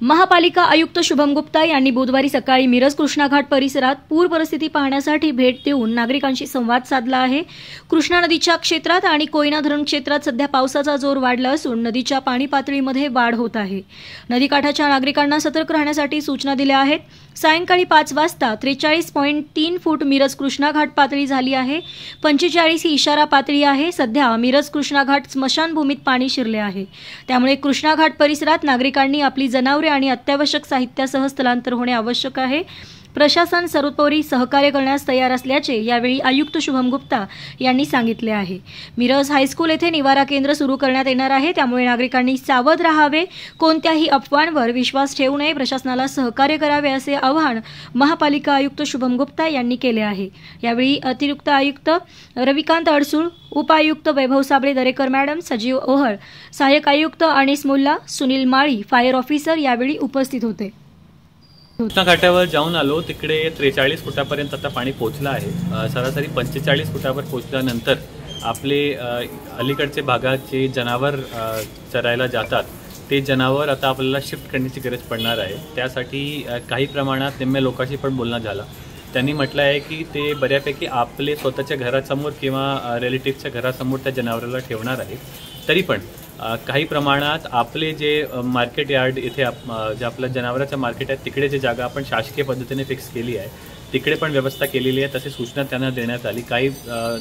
महापालिका आयुक्त शुभम गुप्ता यांनी बुधवारी सकाळी मिरज कृष्णा घाट परिसरात पूर परिस्थिती पाहण्यासाठी भेट देऊन नागरिकांशी संवाद साधला आहे। कृष्णा नदीच्या क्षेत्रात आणि कोयना धरण क्षेत्रात सध्या पावसाचा जोर वाढला असून नदीच्या पाणी पातळीमध्ये वाढ होत आहे। नदीकाठाच्या नागरिकांना सतर्क राहण्यासाठी सूचना दिल्या आहेत। सायंकाळी 5 वाजता 43.3 फूट मिरज कृष्णा घाट पातळी झाली आहे। 45 ही इशारा पातळी आहे। सध्या मिरज कृष्णा घाट स्मशानभूमीत पाणी शिरले आहे, त्यामुळे कृष्णा घाट परिसरात नागरिकांनी आपली जनावरे आणि अत्यावश्यक साहित्यासह स्थलांतर होणे आवश्यक आहे। प्रशासन सर्वतोपरी सहकार्य करण्यास तयार असल्याचे यावेळी आयुक्त शुभम गुप्ता यांनी सांगितले आहे। मिरज हायस्कूल येथे निवारा केंद्र सुरू करण्यात येणार आहे, त्यामुळे नागरिकांनी सावध राहावे, कोणत्याही अफवांवर विश्वास ठेवू नये, प्रशासनाला सहकार्य करावे असे आवाहन महापालिका आयुक्त शुभम गुप्ता यांनी केले आहे। यावेळी अतिरिक्त आयुक्त रविकांत अडसूळ, उपायुक्त वैभव साबळे दरेकर मॅडम, सजीव ओहळ, सहाय्यक आयुक्त अनिस मुल्ला, सुनील माळी, फायर ऑफिसर यावेळी उपस्थित होते। कृष्णा घाटावर जाऊन आलो, तिकडे 43 फुटापर्यंत आता पाणी पोहोचलं आहे। सरासरी 45 फुटावर पोहोचल्यानंतर आपले अलीकडचे भागाचे जनावर चरायला जातात, ते जनावर आता आपल्याला शिफ्ट करण्याची गरज पडणार आहे। त्यासाठी काही प्रमाणात निम्म्या लोकांशी पण बोलणं झालं। त्यांनी म्हटलं आहे की ते बऱ्यापैकी आपले स्वतःच्या घरासमोर किंवा रिलेटिव्हच्या घरासमोर त्या जनावराला ठेवणार आहेत। तरी पण काही प्रमाणात आपले जे मार्केट यार्ड इथे जे आपल्या जनावरांचं मार्केट आहे तिकडे जे जागा आपण शासकीय पद्धतीने फिक्स केली आहे तिकडे पण व्यवस्था केलेली आहे। तसे सूचना त्यांना देण्यात आली। काही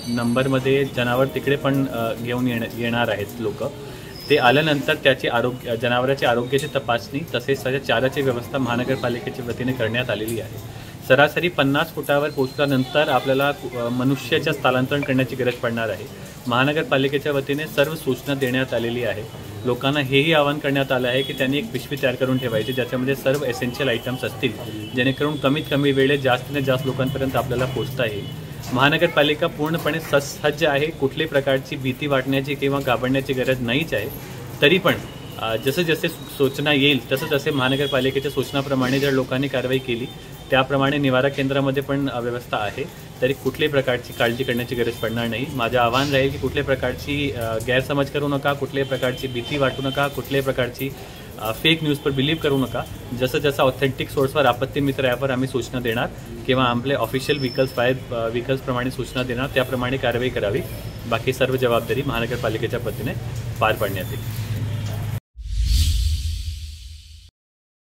नंबरमध्ये जनावर तिकडे पण घेऊन येणार आहेत लोक। ते आल्यानंतर त्याची जनावरांची आरोग्याची तपासणी तसेच त्याच्या चाराची व्यवस्था महानगरपालिकेच्या वतीने करण्यात आलेली आहे। सरासरी 50 फुटावर पोहोचल्यानंतर आपल्याला मनुष्याच्या स्थलांतरण करण्याची गरज पडणार आहे। महानगरपालिकेच्या वतीने सर्व सूचना देण्यात आलेली आहे। लोकांना हेही आवाहन करण्यात आलं आहे की त्यांनी एक पिशवी तयार करून ठेवायची, ज्याच्यामध्ये सर्व एसेन्शियल आयटम्स असतील, जेणेकरून कमीत कमी वेळेत जास्तीत जास्त लोकांपर्यंत आपल्याला पोहोचता येईल। महानगरपालिका पूर्णपणे सज्ज आहे, कुठल्याही प्रकारची भीती वाटण्याची किंवा घाबरण्याची गरज नाहीच आहे। तरी पण जसे जसे सूचना येईल तसे महानगरपालिकेच्या सूचनाप्रमाणे जर लोकांनी कारवाई केली त्याप्रमाणे निवारा केंद्रामध्ये पण व्यवस्था आहे, तरी कुठल्याही प्रकारची काळजी करण्याची गरज पडणार नाही। माझं आवाहन राहील की कुठल्याही प्रकारची गैरसमज करू नका, कुठल्याही प्रकारची भीती वाटू नका, कुठल्याही प्रकारची फेक न्यूज पर बिलीव्ह करू नका। जसं जसं ऑथेंटिक सोर्सवर आपत्ती मित्र ॲपवर आम्ही सूचना देणार किंवा आपले ऑफिशियल फायर व्हेकल्सप्रमाणे सूचना देणार, त्याप्रमाणे कारवाई करावी। बाकी सर्व जबाबदारी महानगरपालिकेच्या पद्धतीने पार पाडण्यात येईल।